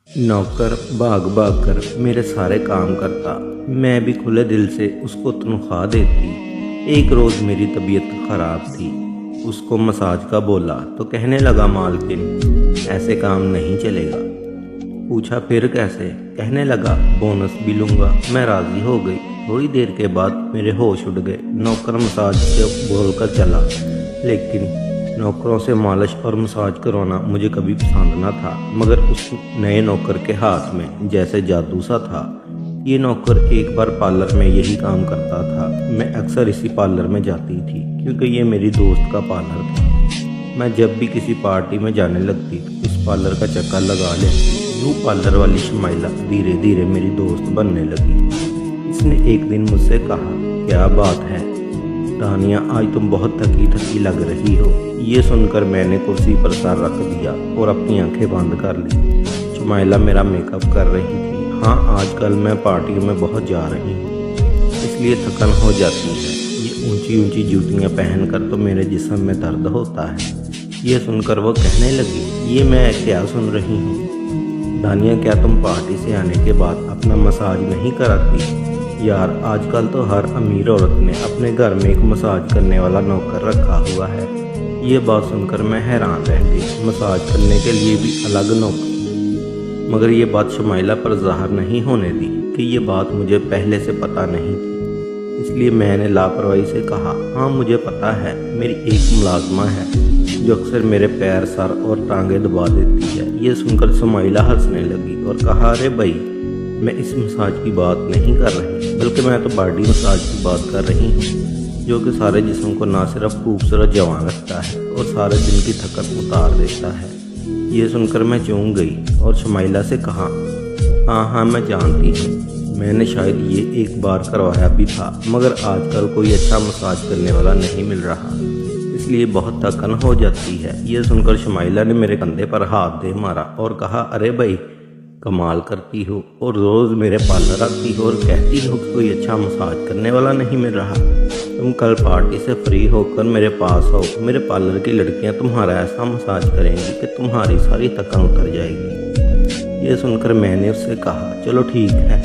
नौकर भाग भाग कर मेरे सारे काम करता, मैं भी खुले दिल से उसको तनख्वाह देती। एक रोज़ मेरी तबीयत ख़राब थी, उसको मसाज का बोला तो कहने लगा मालकिन ऐसे काम नहीं चलेगा। पूछा फिर कैसे? कहने लगा बोनस भी लूँगा। मैं राज़ी हो गई। थोड़ी देर के बाद मेरे होश उड़ गए। नौकर मसाज से बोल कर चला, लेकिन नौकरों से मालिश और मसाज करवाना मुझे कभी पसंद न था, मगर उस नए नौकर के हाथ में जैसे जादू सा था। ये नौकर एक बार पार्लर में यही काम करता था। मैं अक्सर इसी पार्लर में जाती थी क्योंकि ये मेरी दोस्त का पार्लर था। मैं जब भी किसी पार्टी में जाने लगती तो इस पार्लर का चक्कर लगा लेती। यूँ पार्लर वाली शमाइला धीरे धीरे मेरी दोस्त बनने लगी। इसने एक दिन मुझसे कहा, क्या बात है तानिया, आज तुम बहुत थकी थकी लग रही हो। ये सुनकर मैंने कुर्सी पर सर रख दिया और अपनी आंखें बंद कर ली। शमाइला मेरा मेकअप कर रही थी। हाँ, आजकल मैं पार्टियों में बहुत जा रही हूँ, इसलिए थकन हो जाती है। ये ऊंची ऊंची जूतियाँ पहनकर तो मेरे जिस्म में दर्द होता है। ये सुनकर वो कहने लगी, ये मैं क्या सुन रही हूँ दानिया, क्या तुम पार्टी से आने के बाद अपना मसाज नहीं कराती? यार, आजकल तो हर अमीर औरत ने अपने घर में एक मसाज करने वाला नौकर रखा हुआ है। ये बात सुनकर मैं हैरान रह गई। मसाज करने के लिए भी अलग नौकर? मगर ये बात शमाइला पर ज़ाहिर नहीं होने दी कि ये बात मुझे पहले से पता नहीं थी। इसलिए मैंने लापरवाही से कहा, हाँ मुझे पता है, मेरी एक मुलाजमा है जो अक्सर मेरे पैर, सर और टांगें दबा देती है। ये सुनकर शमाइला हंसने लगी और कहा, अरे भाई, मैं इस मसाज की बात नहीं कर रही, बल्कि मैं तो बॉडी मसाज की बात कर रही हूँ, जो कि सारे जिस्म को ना सिर्फ खूबसूरत जवान रखता है और सारे दिन की थकन उतार देता है। ये सुनकर मैं चौंक गई और शमाइला से कहा, हाँ मैं जानती हूँ, मैंने शायद ये एक बार करवाया भी था, मगर आजकल कोई अच्छा मसाज करने वाला नहीं मिल रहा, इसलिए बहुत थकन हो जाती है। ये सुनकर शमाइला ने मेरे कंधे पर हाथ दे मारा और कहा, अरे भाई, कमाल करती हो और रोज़ मेरे पार्लर आती हो और कहती हो कि कोई अच्छा मसाज करने वाला नहीं मिल रहा। तुम कल पार्टी से फ्री होकर मेरे पास आओ, मेरे पार्लर की लड़कियां तुम्हारा ऐसा मसाज करेंगी कि तुम्हारी सारी थकान उतर जाएगी। ये सुनकर मैंने उससे कहा, चलो ठीक है,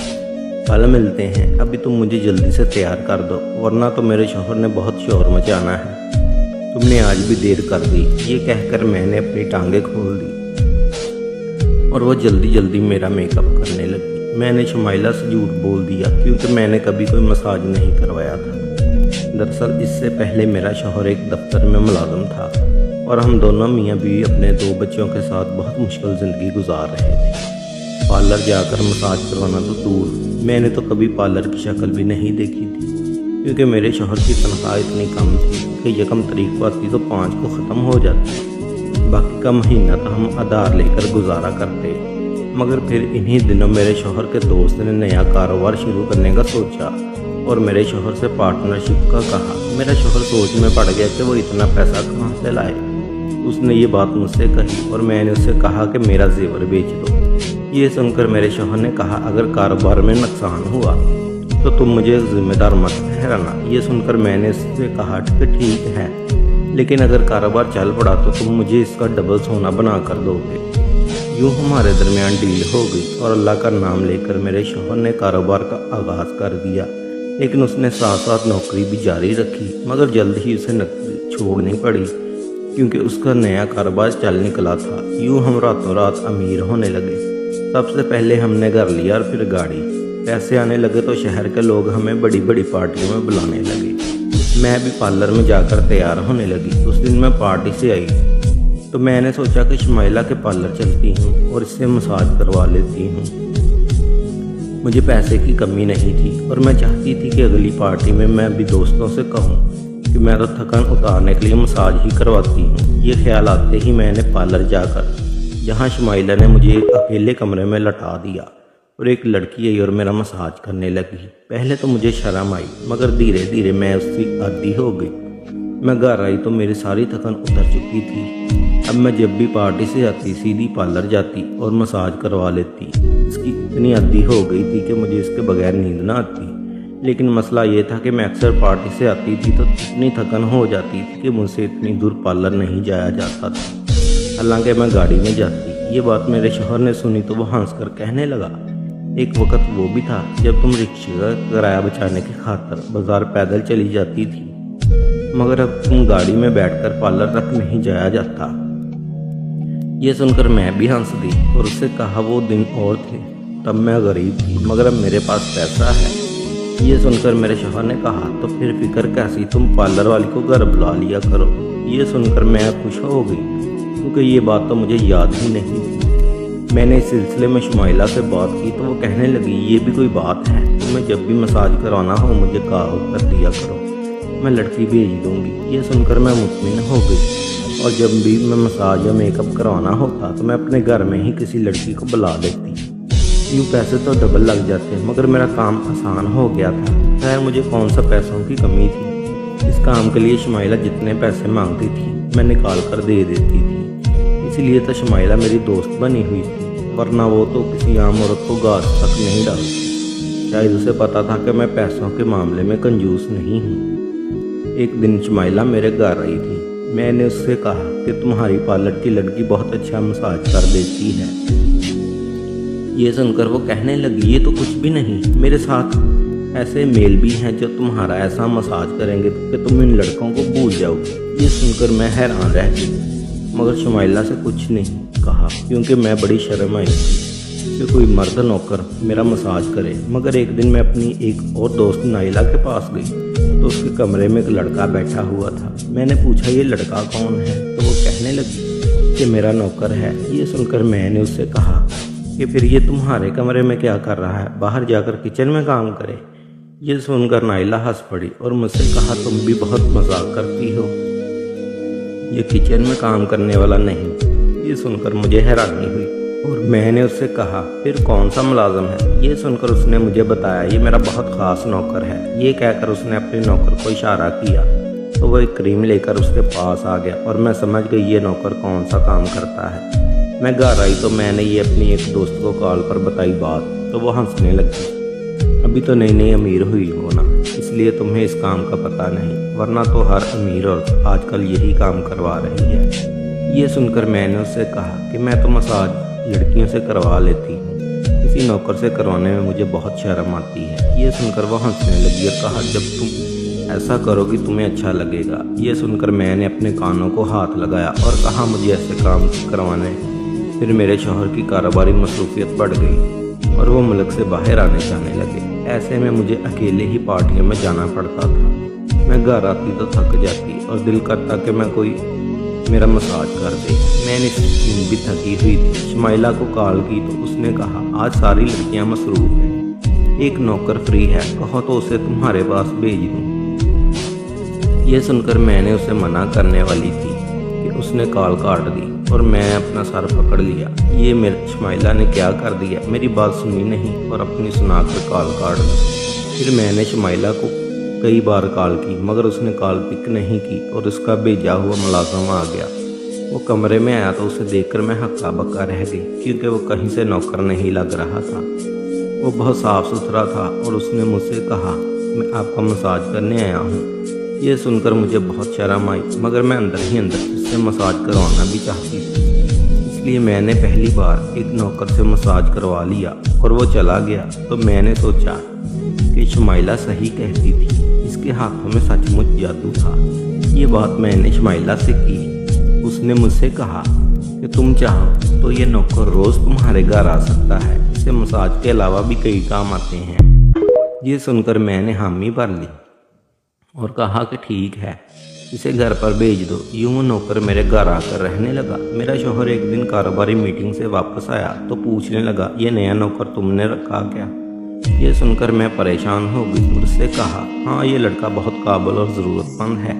कल मिलते हैं। अभी तुम मुझे जल्दी से तैयार कर दो, वरना तो मेरे शौहर ने बहुत शोर मचाना है। तुमने आज भी देर कर दी। ये कहकर मैंने अपनी टांगें खोल दी और वो जल्दी जल्दी मेरा मेकअप करने लगी। मैंने शमाइला से झूठ बोल दिया क्योंकि मैंने कभी कोई मसाज नहीं करवाया था। दरअसल इससे पहले मेरा शौहर एक दफ्तर में मुलाजिम था और हम दोनों मियाँ बीवी अपने 2 बच्चों के साथ बहुत मुश्किल ज़िंदगी गुजार रहे थे। पार्लर जाकर मसाज करवाना तो दूर, मैंने तो कभी पार्लर की शक्ल भी नहीं देखी थी, क्योंकि मेरे शौहर की तनख्वाह इतनी कम थी कि यकम तारीख को आती तो 5 को ख़त्म हो जाती, बाकी का महीना तो हम आधार लेकर गुजारा करते। मगर फिर इन्हीं दिनों मेरे शौहर के दोस्त ने नया कारोबार शुरू करने का सोचा और मेरे शौहर से पार्टनरशिप का कहा। मेरा शौहर सोच में पड़ गया कि वो इतना पैसा कहाँ से लाए। उसने ये बात मुझसे कही और मैंने उससे कहा कि मेरा जेवर बेच दो। ये सुनकर मेरे शौहर ने कहा, अगर कारोबार में नुकसान हुआ तो तुम मुझे जिम्मेदार मत ठहराना। ये सुनकर मैंने उससे कहा कि ठीक है, लेकिन अगर कारोबार चल पड़ा तो तुम मुझे इसका डबल सोना बना कर दोगे। यूँ हमारे दरमियान डील हो गई और अल्लाह का नाम लेकर मेरे शौहर ने कारोबार का आगाज़ कर दिया। लेकिन उसने साथ साथ नौकरी भी जारी रखी, मगर जल्द ही उसे नौकरी छोड़नी पड़ी क्योंकि उसका नया कारोबार चल निकला था। यूँ हम रातों रात अमीर होने लगे। सबसे पहले हमने घर लिया और फिर गाड़ी। पैसे आने लगे तो शहर के लोग हमें बड़ी बड़ी पार्टियों में बुलाने लगे। मैं भी पार्लर में जाकर तैयार होने लगी। उस दिन मैं पार्टी से आई तो मैंने सोचा कि शमाइला के पार्लर चलती हूँ और इससे मसाज करवा लेती हूँ। मुझे पैसे की कमी नहीं थी और मैं चाहती थी कि अगली पार्टी में मैं भी दोस्तों से कहूँ कि मैं तो थकान उतारने के लिए मसाज ही करवाती हूँ। ये ख्याल आते ही मैंने पार्लर जाकर, जहाँ शमाइला ने मुझे एक अकेले कमरे में लटा दिया और एक लड़की आई और मेरा मसाज करने लगी। पहले तो मुझे शर्म आई, मगर धीरे धीरे मैं उसकी आदी हो गई। मैं घर आई तो मेरी सारी थकान उतर चुकी थी। अब मैं जब भी पार्टी से आती सीधी पार्लर जाती और मसाज करवा लेती। इसकी इतनी आदी हो गई थी कि मुझे इसके बगैर नींद ना आती। लेकिन मसला ये था कि मैं अक्सर पार्टी से आती थी तो इतनी थकान हो जाती थी कि मुझसे इतनी दूर पार्लर नहीं जाया जाता था, हालांकि मैं गाड़ी में जाती। ये बात मेरे शौहर ने सुनी तो वो हंस कर कहने लगा, एक वक्त वो भी था जब तुम रिक्शे का किराया बचाने की खातिर बाजार पैदल चली जाती थी, मगर अब तुम गाड़ी में बैठकर पार्लर तक नहीं जाया जाता। ये सुनकर मैं भी हंस दी और उससे कहा, वो दिन और थे, तब मैं गरीब थी मगर अब मेरे पास पैसा है। ये सुनकर मेरे शौहर ने कहा, तो फिर फिक्र कैसी, तुम पार्लर वाली को घर बुला लिया करो। ये सुनकर मैं खुश हो गई क्योंकि ये बात तो मुझे याद ही नहीं थी। मैंने इस सिलसिले में शुमाइला से बात की तो वो कहने लगी, ये भी कोई बात है, तुम्हें जब भी मसाज करवाना हो मुझे कॉल कर दिया करो, मैं लड़की भेज दूंगी। ये सुनकर मैं मुतमिन हो गई और जब भी मैं मसाज या मेकअप करवाना होता तो मैं अपने घर में ही किसी लड़की को बुला लेती। यूँ पैसे तो डबल लग जाते मगर मेरा काम आसान हो गया था। खैर मुझे कौन सा पैसों की कमी थी। इस काम के लिए शुमाइला जितने पैसे मांगती थी मैं निकाल कर दे देती थी, इसीलिए तो शुमाइला मेरी दोस्त बनी हुई थी, वरना वो तो किसी आम औरत को घास तक नहीं डालती। शायद उसे पता था कि मैं पैसों के मामले में कंजूस नहीं हूँ। एक दिन शुमाइला मेरे घर आई थी। मैंने उससे कहा कि तुम्हारी पार्लर की लड़की बहुत अच्छा मसाज कर देती है। ये सुनकर वो कहने लगी, ये तो कुछ भी नहीं, मेरे साथ ऐसे मेल भी हैं जो तुम्हारा ऐसा मसाज करेंगे कि तुम इन लड़कों को भूल जाओगे। ये सुनकर मैं हैरान रह गई मगर शुमाइला से कुछ नहीं कहा क्योंकि मैं बड़ी शर्म आई थी कि कोई मर्द नौकर मेरा मसाज करे। मगर एक दिन मैं अपनी एक और दोस्त नाइला के पास गई तो उसके कमरे में एक लड़का बैठा हुआ था। मैंने पूछा, ये लड़का कौन है? तो वो कहने लगी कि मेरा नौकर है। ये सुनकर मैंने उससे कहा कि फिर ये तुम्हारे कमरे में क्या कर रहा है, बाहर जाकर किचन में काम करे। ये सुनकर नाइला हंस पड़ी और मुझसे कहा, तुम भी बहुत मजाक करती हो, ये किचन में काम करने वाला नहीं। ये सुनकर मुझे हैरानी हुई और मैंने उससे कहा, फिर कौन सा मुलाजम है? ये सुनकर उसने मुझे बताया, ये मेरा बहुत ख़ास नौकर है। ये कहकर उसने अपने नौकर को इशारा किया तो वह एक क्रीम लेकर उसके पास आ गया और मैं समझ गई ये नौकर कौन सा काम करता है। मैं घर आई तो मैंने ये अपनी एक दोस्त को कॉल पर बताई बात तो वो हंसने लगी। अभी तो नई नई अमीर हुई हो ना, इसलिए तुम्हें इस काम का पता नहीं, वरना तो हर अमीर औरत आजकल यही काम करवा रही है। ये सुनकर मैंने उससे कहा कि मैं तो मसाज लड़कियों से करवा लेती हूँ, किसी नौकर से करवाने में मुझे बहुत शर्म आती है। ये सुनकर वो हंसने लगी और कहा, जब तुम ऐसा करोगी तुम्हें अच्छा लगेगा। ये सुनकर मैंने अपने कानों को हाथ लगाया और कहा, मुझे ऐसे काम करवाने। फिर मेरे शौहर की कारोबारी मसरूफियत बढ़ गई और वो मुल्क से बाहर आने जाने लगे। ऐसे में मुझे अकेले ही पार्टियों में जाना पड़ता था। मैं घर आती तो थक जाती और दिल करता कि मैं कोई मेरा मसाज कर दे। मैंने इस दिन भी थकी हुई थी। शुमाइला को कॉल की तो उसने कहा, आज सारी लड़कियां मसरूफ हैं, एक नौकर फ्री है, कहो तो उसे तुम्हारे पास भेज दूँ। ये सुनकर मैंने उसे मना करने वाली थी कि उसने कॉल काट दी और मैं अपना सर पकड़ लिया। ये मेरे शुमाइला ने क्या कर दिया, मेरी बात सुनी नहीं और अपनी सुना कर कॉल काट दी। फिर मैंने शुमाइला को कई बार कॉल की मगर उसने कॉल पिक नहीं की और उसका भेजा हुआ मुलाजिम आ गया। वो कमरे में आया तो उसे देखकर मैं हक्का बक्का रह गई क्योंकि वो कहीं से नौकर नहीं लग रहा था। वो बहुत साफ़ सुथरा था और उसने मुझसे कहा, मैं आपका मसाज करने आया हूँ। ये सुनकर मुझे बहुत शर्म आई मगर मैं अंदर ही अंदर उससे मसाज करवाना भी चाहती थी, इसलिए मैंने पहली बार एक नौकर से मसाज करवा लिया और वो चला गया। तो मैंने सोचा कि शुमाइला सही कहती थी, इसके हाथों में सचमुच जादू था। ये बात मैंने शुमाइला से की। उसने मुझसे कहा कि तुम चाहो तो ये नौकर रोज़ तुम्हारे घर आ सकता है, इसे मसाज के अलावा भी कई काम आते हैं। ये सुनकर मैंने हामी भर ली और कहा कि ठीक है, इसे घर पर भेज दो। यूँ नौकर मेरे घर आकर रहने लगा। मेरा शौहर एक दिन कारोबारी मीटिंग से वापस आया तो पूछने लगा, ये नया नौकर तुमने रखा क्या? ये सुनकर मैं परेशान हो गई। उससे कहा, हाँ ये लड़का बहुत काबिल और ज़रूरतमंद है,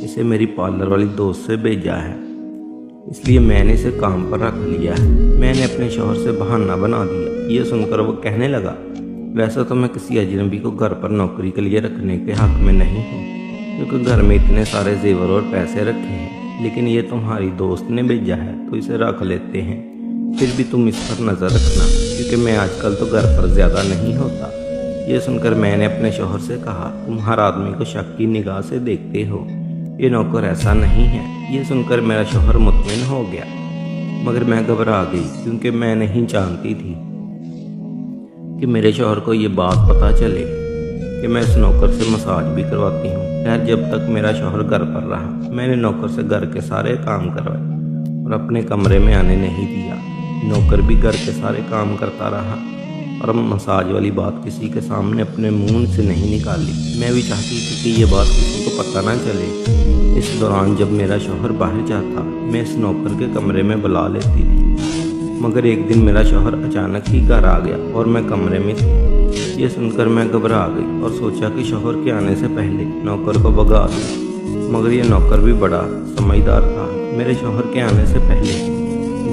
इसे मेरी पार्लर वाली दोस्त से भेजा है, इसलिए मैंने इसे काम पर रख लिया है। मैंने अपने शौहर से बहाना बना दिया। ये सुनकर वो कहने लगा, वैसे तो मैं किसी अजनबी को घर पर नौकरी के लिए रखने के हक़ में नहीं हूँ क्योंकि घर में इतने सारे जेवर और पैसे रखे हैं, लेकिन ये तुम्हारी दोस्त ने भेजा है तो इसे रख लेते हैं। फिर भी तुम इस पर नज़र रखना क्योंकि मैं आजकल तो घर पर ज़्यादा नहीं होता। ये सुनकर मैंने अपने शौहर से कहा, तुम हर आदमी को शक की निगाह से देखते हो, ये नौकर ऐसा नहीं है। ये सुनकर मेरा शौहर मुतमिन हो गया। मगर मैं घबरा गई क्योंकि मैं नहीं जानती थी कि मेरे शौहर को ये बात पता चले कि मैं इस नौकर से मसाज भी करवाती हूँ। खैर, जब तक मेरा शौहर घर पर रहा, मैंने नौकर से घर के सारे काम करवाए और अपने कमरे में आने नहीं दिया। नौकर भी घर के सारे काम करता रहा और मसाज वाली बात किसी के सामने अपने मुंह से नहीं निकाली। मैं भी चाहती थी कि ये बात किसी को पता ना चले। इस दौरान जब मेरा शौहर बाहर जाता, मैं इस नौकर के कमरे में बुला लेती थी। मगर एक दिन मेरा शौहर अचानक ही घर आ गया और मैं कमरे में थी। ये सुनकर मैं घबरा गई और सोचा कि शौहर के आने से पहले नौकर को भगा दूँ। मगर ये नौकर भी बड़ा समझदार था। मेरे शौहर के आने से पहले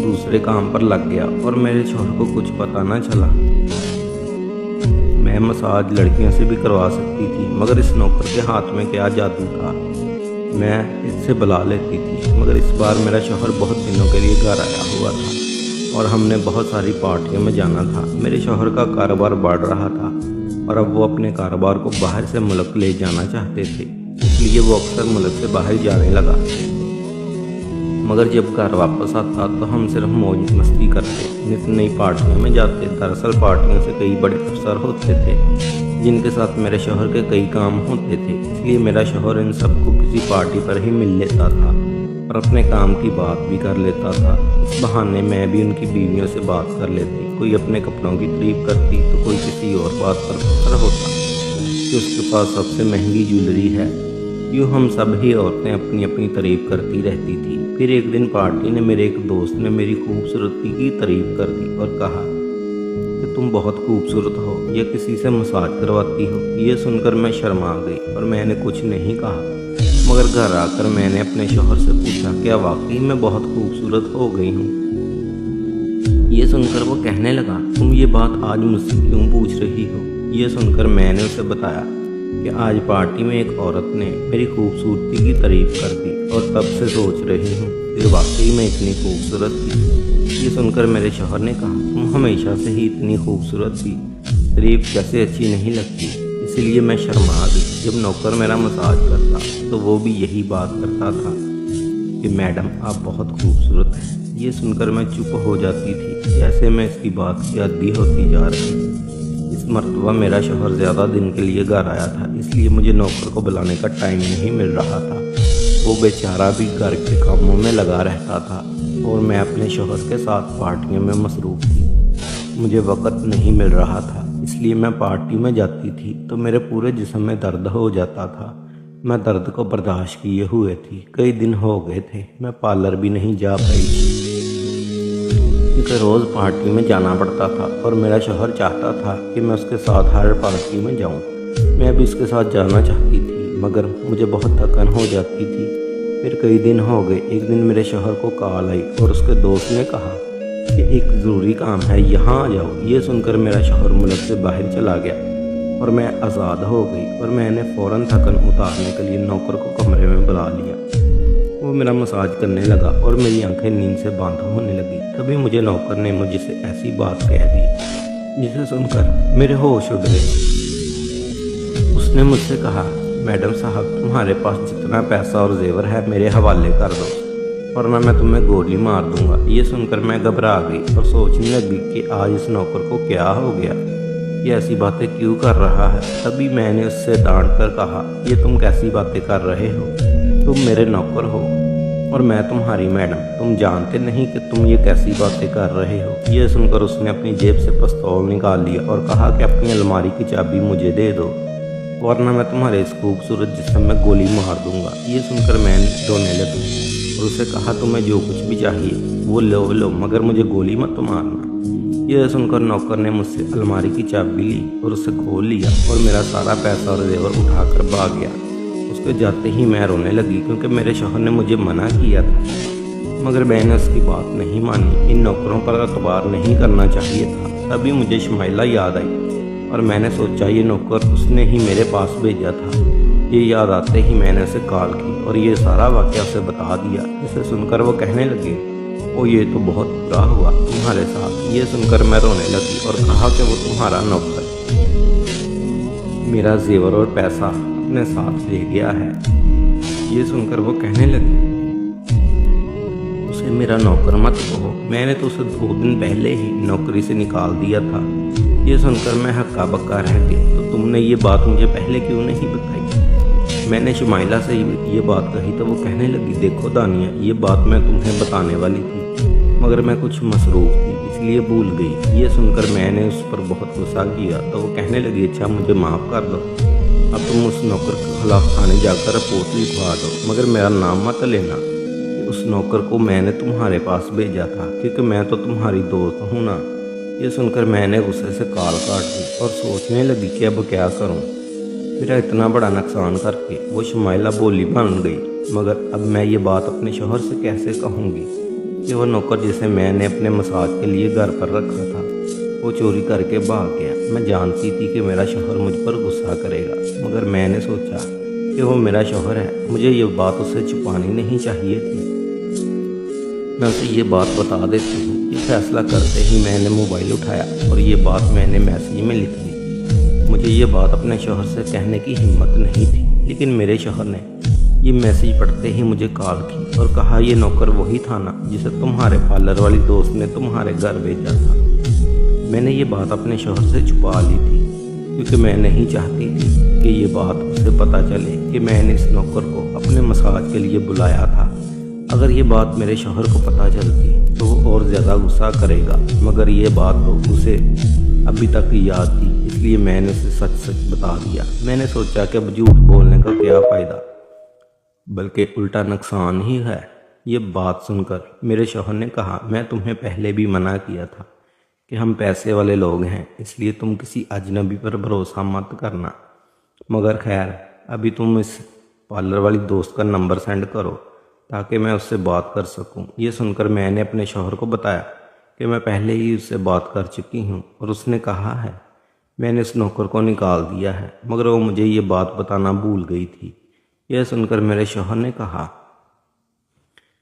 दूसरे काम पर लग गया और मेरे शौहर को कुछ पता ना चला। मैं मसाज लड़कियों से भी करवा सकती थी, मगर इस नौकर के हाथ में क्या जादू था। मैं इससे बुला लेती थी। मगर इस बार मेरा शौहर बहुत दिनों के लिए घर आया हुआ था और हमने बहुत सारी पार्टियों में जाना था। मेरे शौहर का कारोबार बढ़ रहा था और अब वो अपने कारोबार को बाहर से मुल्क ले जाना चाहते थे, इसलिए वो अक्सर मुल्क से बाहर जाने लगा। मगर जब घर वापस आता तो हम सिर्फ मौज मस्ती करते, नित नई पार्टियों में जाते। दरअसल पार्टियों से कई बड़े अफसर होते थे जिनके साथ मेरे शौहर के कई काम होते थे, इसलिए मेरा शौहर इन सबको किसी पार्टी पर ही मिल लेता था और अपने काम की बात भी कर लेता था। इस बहाने मैं भी उनकी बीवियों से बात कर लेती। कोई अपने कपड़ों की तारीफ करती तो कोई किसी और बात पर फख्र होता कि उसके पास सबसे महंगी ज्वेलरी है। यूँ हम सब ही औरतें अपनी अपनी तारीफ करती रहती थी। फिर एक दिन पार्टी ने मेरे एक दोस्त ने मेरी खूबसूरती की तारीफ कर दी और कहा कि तुम बहुत खूबसूरत हो या किसी से मसाज करवाती हो। ये सुनकर मैं शर्मा गई और मैंने कुछ नहीं कहा। मगर घर आकर मैंने अपने शौहर से पूछा, क्या वाकई मैं बहुत खूबसूरत हो गई हूँ? ये सुनकर वो कहने लगा, तुम ये बात आज मुझसे क्यों पूछ रही हो? ये सुनकर मैंने उसे बताया कि आज पार्टी में एक औरत ने मेरी खूबसूरती की तारीफ कर दी और तब से सोच रही हूँ कि वाकई मैं इतनी खूबसूरत थी। ये सुनकर मेरे शौहर ने कहा, तुम हमेशा से ही इतनी खूबसूरत थी, तारीफ कैसे अच्छी नहीं लगती। इसलिए मैं शर्मा गई। जब नौकर मेरा मसाज करता तो वो भी यही बात करता था कि मैडम आप बहुत खूबसूरत हैं। ये सुनकर मैं चुप हो जाती थी, जैसे मैं इसकी बात की आदी होती जा रही। इस मर्तबा मेरा शौहर ज़्यादा दिन के लिए घर आया था, इसलिए मुझे नौकर को बुलाने का टाइम नहीं मिल रहा था। वो बेचारा भी घर के कामों में लगा रहता था और मैं अपने शौहर के साथ पार्टियों में मसरूफ़ थी। मुझे वक़्त नहीं मिल रहा था, इसलिए मैं पार्टी में जाती थी तो मेरे पूरे जिस्म में दर्द हो जाता था। मैं दर्द को बर्दाश्त किए हुए थी। कई दिन हो गए थे मैं पार्लर भी नहीं जा पाई क्योंकि रोज़ पार्टी में जाना पड़ता था और मेरा शौहर चाहता था कि मैं उसके साथ हर पार्टी में जाऊं। मैं भी उसके साथ जाना चाहती थी, मगर मुझे बहुत थकान हो जाती थी। फिर कई दिन हो गए। एक दिन मेरे शौहर को कॉल आई और उसके दोस्त ने कहा कि एक ज़रूरी काम है, यहाँ आ जाओ। ये सुनकर मेरा शौहर मुल्क से बाहर चला गया और मैं आज़ाद हो गई और मैंने फ़ौरन थकन उतारने के लिए नौकर को कमरे में बुला लिया। वो मेरा मसाज करने लगा और मेरी आंखें नींद से बंद होने लगी। तभी मुझे नौकर ने मुझसे ऐसी बात कह दी जिसे सुनकर मेरे होश उड़ गए। उसने मुझसे कहा, मैडम साहब तुम्हारे पास जितना पैसा और जेवर है मेरे हवाले कर दो वरना मैं तुम्हें गोली मार दूंगा। ये सुनकर मैं घबरा गई और सोचने लगी कि आज इस नौकर को क्या हो गया, ये ऐसी बातें क्यों कर रहा है। तभी मैंने उससे डांट कर कहा, ये तुम कैसी बातें कर रहे हो? तुम मेरे नौकर हो और मैं तुम्हारी मैडम। तुम जानते नहीं कि तुम ये कैसी बातें कर रहे हो। ये सुनकर उसने अपनी जेब से पिस्तौल निकाल लिया और कहा कि अपनी अलमारी की चाबी मुझे दे दो वरना मैं तुम्हारे इस खूबसूरत जिस्म में गोली मार दूंगा। ये सुनकर मैंने रोने लगी और उसे कहा, तुम्हें जो कुछ भी चाहिए वो लो मगर मुझे गोली मत मारना। यह सुनकर नौकर ने मुझसे अलमारी की चाबी ली और उसे खोल लिया और मेरा सारा पैसा और जेवर उठाकर भाग गया। उसके जाते ही मैं रोने लगी क्योंकि मेरे शौहर ने मुझे मना किया था, मगर मैंने उसकी बात नहीं मानी। इन नौकरों पर एतबार नहीं करना चाहिए था। तभी मुझे शमाइला याद आई और मैंने सोचा ये नौकर उसने ही मेरे पास भेजा था। ये याद आते ही मैंने उसे कॉल की और ये सारा वाक़या उसे बता दिया। इसे सुनकर वो कहने लगे, ओ ये तो बहुत बुरा हुआ तुम्हारे साथ। ये सुनकर मैं रोने लगी और कहा कि वो तुम्हारा नौकर मेरा जेवर और पैसा अपने साथ ले गया है। ये सुनकर वो कहने लगे, उसे मेरा नौकर मत कहो, मैंने तो उसे 2 दिन पहले ही नौकरी से निकाल दिया था। ये सुनकर मैं हक्का बक्का रह गया। तो तुमने ये बात मुझे पहले क्यों नहीं बताई? मैंने शुमाइला से ये बात कही तो वो कहने लगी, देखो दानिया, ये बात मैं तुम्हें बताने वाली थी, मगर मैं कुछ मसरूफ़ थी इसलिए भूल गई। ये सुनकर मैंने उस पर बहुत गुस्सा किया तो वो कहने लगी, अच्छा मुझे माफ़ कर दो, अब तुम उस नौकर के खिलाफ थाने जाकर रिपोर्ट लिखवा दो, मगर मेरा नाम मत लेना कि उस नौकर को मैंने तुम्हारे पास भेजा था, क्योंकि मैं तो तुम्हारी दोस्त हूँ ना। ये सुनकर मैंने गुस्से से काल काट दी और सोचने लगी कि अब क्या करूँ, मेरा इतना बड़ा नुकसान करके। वो शुमाइला बोली बन गई, मगर अब मैं ये बात अपने शौहर से कैसे कहूँगी कि वो नौकर जिसे मैंने अपने मसाज के लिए घर पर रखा था वो चोरी करके भाग गया। मैं जानती थी कि मेरा शौहर मुझ पर गुस्सा करेगा, मगर मैंने सोचा कि वो मेरा शौहर है, मुझे ये बात उससे छुपानी नहीं चाहिए थी। मैं उसे ये बात बता देती हूँ। ये फैसला करते ही मैंने मोबाइल उठाया और ये बात मैंने मैसेज में लिख दी। मुझे ये बात अपने शौहर से कहने की हिम्मत नहीं थी, लेकिन मेरे शौहर ने ये मैसेज पढ़ते ही मुझे कॉल की और कहा, ये नौकर वही था ना जिसे तुम्हारे पार्लर वाली दोस्त ने तुम्हारे घर भेजा था। मैंने ये बात अपने शौहर से छुपा ली थी, क्योंकि मैं नहीं चाहती थी कि ये बात उसे पता चले कि मैंने इस नौकर को अपने मसाज के लिए बुलाया था। अगर ये बात मेरे शौहर को पता चलती तो वो और ज़्यादा गुस्सा करेगा, मगर ये बात तो उसे अभी तक याद थी, इसलिए मैंने उसे सच सच बता दिया। मैंने सोचा कि अब झूठ बोलने का क्या फ़ायदा, बल्कि उल्टा नुकसान ही है। ये बात सुनकर मेरे शौहर ने कहा, मैं तुम्हें पहले भी मना किया था कि हम पैसे वाले लोग हैं, इसलिए तुम किसी अजनबी पर भरोसा मत करना, मगर खैर अभी तुम इस पार्लर वाली दोस्त का नंबर सेंड करो ताकि मैं उससे बात कर सकूं। ये सुनकर मैंने अपने शौहर को बताया कि मैं पहले ही उससे बात कर चुकी हूं और उसने कहा है मैंने इस नौकर को निकाल दिया है, मगर वो मुझे ये बात बताना भूल गई थी। यह सुनकर मेरे शौहर ने कहा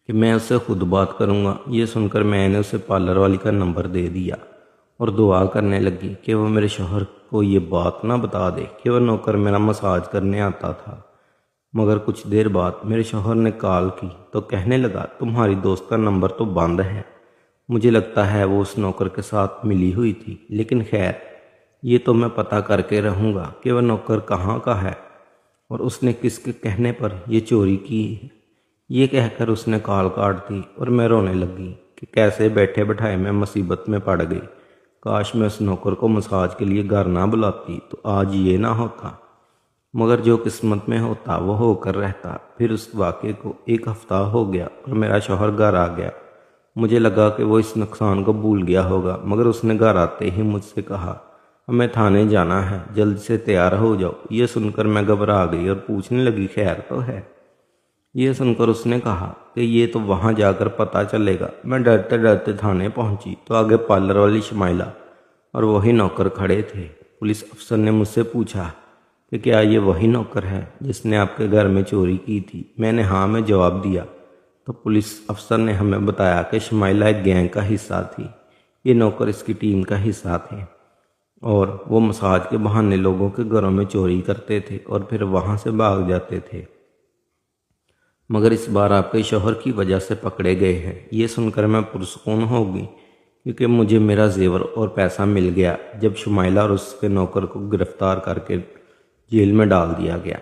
कि मैं उससे खुद बात करूंगा। ये सुनकर मैंने उसे पार्लर वाली का नंबर दे दिया और दुआ करने लगी कि वो मेरे शौहर को ये बात ना बता दे कि वह नौकर मेरा मसाज करने आता था। मगर कुछ देर बाद मेरे शौहर ने कॉल की तो कहने लगा, तुम्हारी दोस्त का नंबर तो बंद है, मुझे लगता है वो उस नौकर के साथ मिली हुई थी, लेकिन खैर ये तो मैं पता करके रहूँगा कि वह नौकर कहाँ का है और उसने किसके कहने पर ये चोरी की है। ये कहकर उसने कॉल काट दी और मैं रोने लगी कि कैसे बैठे बैठाए मैं मुसीबत में पड़ गई। काश मैं उस नौकर को मसाज के लिए घर ना बुलाती तो आज ये ना होता, मगर जो किस्मत में होता वो होकर रहता। फिर उस वाक़े को 1 हफ्ता हो गया और मेरा शौहर घर आ गया। मुझे लगा कि वो इस नुकसान को भूल गया होगा, मगर उसने घर आते ही मुझसे कहा, हमें थाने जाना है, जल्द से तैयार हो जाओ। ये सुनकर मैं घबरा गई और पूछने लगी, खैर तो है? ये सुनकर उसने कहा कि ये तो वहाँ जाकर पता चलेगा। मैं डरते डरते थाने पहुँची तो आगे पार्लर वाली शुमाइला और वही नौकर खड़े थे। पुलिस अफसर ने मुझसे पूछा कि क्या ये वही नौकर है जिसने आपके घर में चोरी की थी? मैंने हाँ में जवाब दिया तो पुलिस अफसर ने हमें बताया कि शुमाइला एक गैंग का हिस्सा थी, ये नौकर इसकी टीम का हिस्सा थे और वो मसाज के बहाने लोगों के घरों में चोरी करते थे और फिर वहाँ से भाग जाते थे, मगर इस बार आपके शौहर की वजह से पकड़े गए हैं। ये सुनकर मैं पुरसुकून हो गई, क्योंकि मुझे मेरा जेवर और पैसा मिल गया जब शुमाइला और उसके नौकर को गिरफ्तार करके जेल में डाल दिया गया।